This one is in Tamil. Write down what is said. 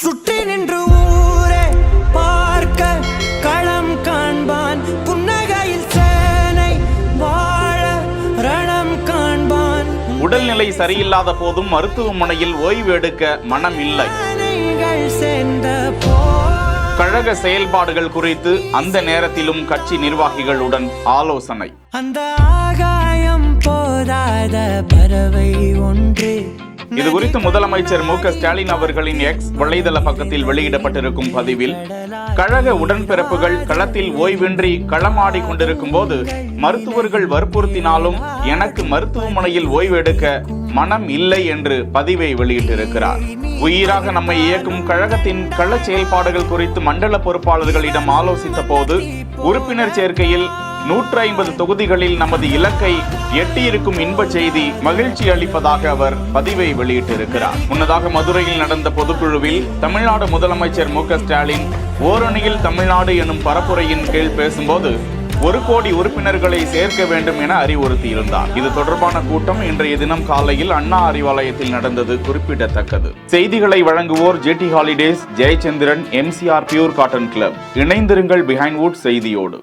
சுற்றி நின்று ஊரே பார்க்க களம் காண்பான், புன்னகையில் சேனை வாழ ரணம் காண்பான். உடல்நிலை சரியில்லாத போதும் மருத்துவமனையில் ஓய்வு எடுக்க மனம் இல்லை. கழக செயல்பாடுகள் குறித்து அந்த நேரத்திலும் கட்சி நிர்வாகிகளுடன் ஆலோசனை. அந்த ஆகாயம் போதாத பறவை ஒன்று. இது குறித்து முதலமைச்சர் மு க ஸ்டாலின் அவர்களின் எக்ஸ் வலைதள பக்கத்தில் வெளியிடப்பட்டிருக்கும் பதிவில், கழக உடன்பிறப்புகள் களத்தில் ஓய்வின்றி களமாடி கொண்டிருக்கும் போது மருத்துவர்கள் வற்புறுத்தினாலும் எனக்கு மருத்துவமனையில் ஓய்வு எடுக்க மனம் இல்லை என்று பதிவை வெளியிட்டிருக்கிறார். உயிராக நம்மை இயக்கும் கழகத்தின் கள செயல்பாடுகள் குறித்து மண்டல பொறுப்பாளர்களிடம் ஆலோசித்த போது உறுப்பினர் சேர்க்கையில் 150 தொகுதிகளில் நமது இலக்கை எட்டியிருக்கும் இன்ப செய்தி மகிழ்ச்சி அளிப்பதாக அவர் பதிவை வெளியிட்டிருக்கிறார். முன்னதாக மதுரையில் நடந்த பொதுக்குழுவில் தமிழ்நாடு முதலமைச்சர் மு க ஸ்டாலின் ஓரணியில் தமிழ்நாடு எனும் பரப்புரையின் கீழ் பேசும்போது 1 கோடி உறுப்பினர்களை சேர்க்க வேண்டும் என அறிவுறுத்தியிருந்தார். இது தொடர்பான கூட்டம் இன்றைய தினம் காலையில் அண்ணா அறிவாலயத்தில் நடந்தது குறிப்பிடத்தக்கது. செய்திகளை வழங்குவோர் GT Holidays, Jayachandran, MCR pure cotton club. இணைந்திருங்கள் பிஹைண்ட் வுட் செய்தியோடு.